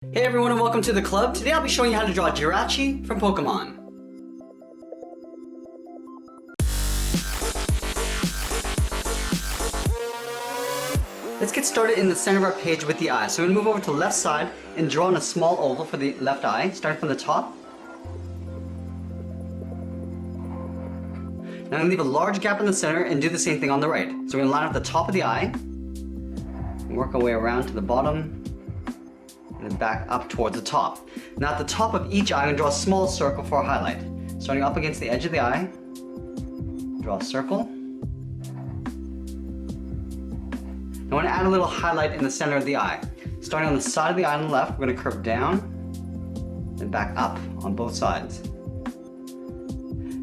Hey everyone and welcome to the club. Today I'll be showing you how to draw Jirachi from Pokemon. Let's get started in the center of our page with the eye. So I'm going to move over to the left side and draw in a small oval for the left eye, starting from the top. Now I'm going to leave a large gap in the center and do the same thing on the right. So we're going to line up the top of the eye, and work our way around to the bottom, and then back up towards the top. Now at the top of each eye, I'm going to draw a small circle for a highlight. Starting up against the edge of the eye, draw a circle. I want to add a little highlight in the center of the eye. Starting on the side of the eye on the left, we're going to curve down and back up on both sides.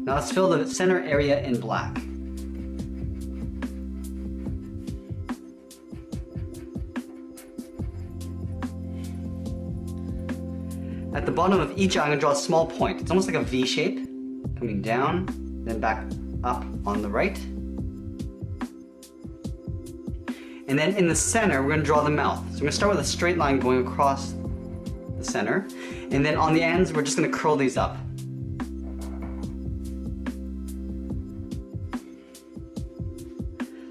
Now let's fill the center area in black. At the bottom of each eye, I'm going to draw a small point. It's almost like a V shape, coming down, then back up on the right. And then in the center, we're going to draw the mouth. So we're going to start with a straight line going across the center. And then on the ends, we're just going to curl these up.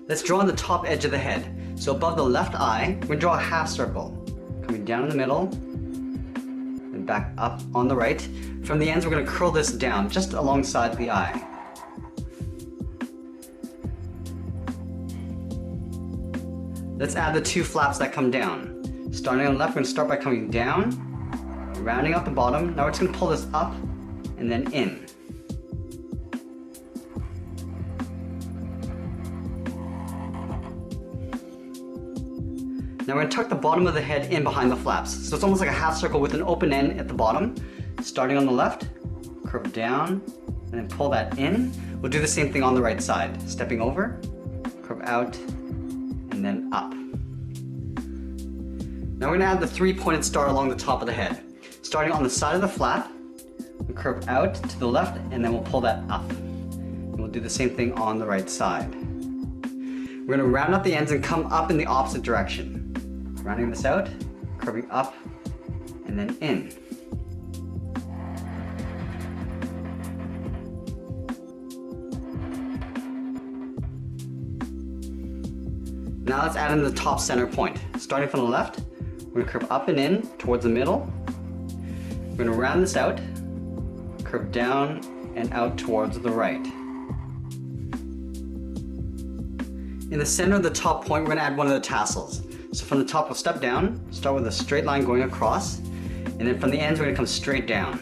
Let's draw on the top edge of the head. So above the left eye, we're going to draw a half circle, coming down in the middle, and back up on the right. From the ends, we're going to curl this down just alongside the eye. Let's add the two flaps that come down. Starting on the left, we're going to start by coming down, rounding out the bottom. Now we're just going to pull this up and then in. Now we're going to tuck the bottom of the head in behind the flaps. So it's almost like a half circle with an open end at the bottom. Starting on the left, curve down, and then pull that in. We'll do the same thing on the right side. Stepping over, curve out, and then up. Now we're going to add the three-pointed star along the top of the head. Starting on the side of the flap, we'll curve out to the left, and then we'll pull that up. And we'll do the same thing on the right side. We're going to round out the ends and come up in the opposite direction. Rounding this out, curving up, and then in. Now let's add in the top center point. Starting from the left, we're going to curve up and in towards the middle. We're going to round this out, curve down and out towards the right. In the center of the top point, we're going to add one of the tassels. So from the top, we'll step down, start with a straight line going across, and then from the ends, we're going to come straight down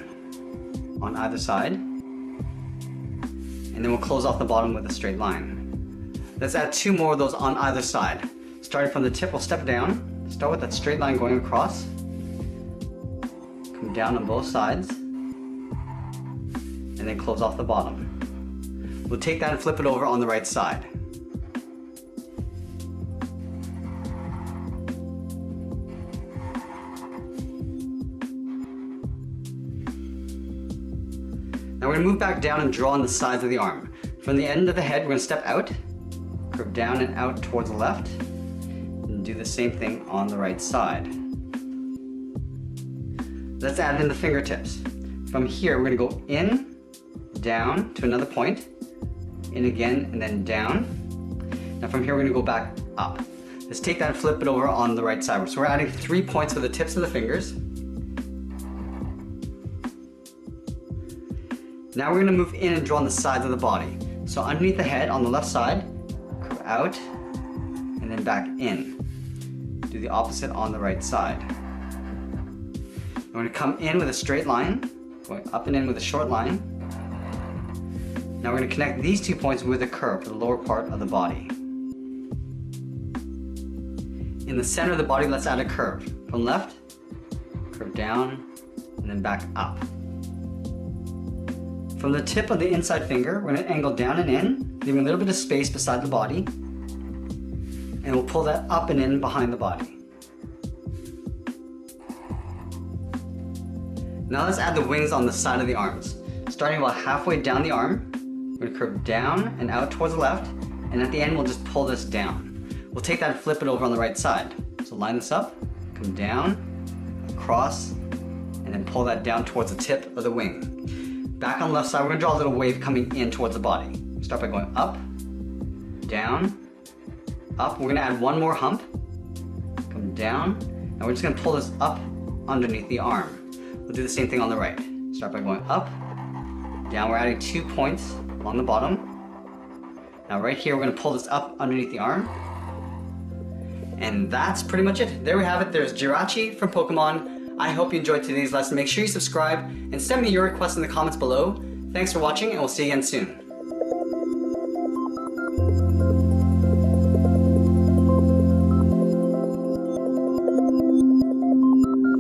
on either side. And then we'll close off the bottom with a straight line. Let's add two more of those on either side. Starting from the tip, we'll step down, start with that straight line going across, come down on both sides, and then close off the bottom. We'll take that and flip it over on the right side. Now we're going to move back down and draw on the sides of the arm. From the end of the head, we're going to step out, curve down and out towards the left, and do the same thing on the right side. Let's add in the fingertips. From here, we're going to go in, down to another point, in again, and then down. Now from here, we're going to go back up. Let's take that and flip it over on the right side. So we're adding 3 points for the tips of the fingers. Now we're going to move in and draw on the sides of the body. So underneath the head on the left side, curve out, and then back in. Do the opposite on the right side. We're going to come in with a straight line, going up and in with a short line. Now we're going to connect these 2 points with a curve for the lower part of the body. In the center of the body, let's add a curve. From left, curve down, and then back up. From the tip of the inside finger, we're going to angle down and in, leaving a little bit of space beside the body, and we'll pull that up and in behind the body. Now let's add the wings on the side of the arms. Starting about halfway down the arm, we're going to curve down and out towards the left, and at the end we'll just pull this down. We'll take that and flip it over on the right side. So line this up, come down, across, and then pull that down towards the tip of the wing. Back on the left side, we're gonna draw a little wave coming in towards the body. Start by going up, down, up. We're gonna add one more hump. Come down, and we're just gonna pull this up underneath the arm. We'll do the same thing on the right. Start by going up, down. We're adding 2 points along the bottom. Now right here, we're gonna pull this up underneath the arm. And that's pretty much it. There we have it. There's Jirachi from Pokemon. I hope you enjoyed today's lesson. Make sure you subscribe and send me your requests in the comments below. Thanks for watching, and we'll see you again soon.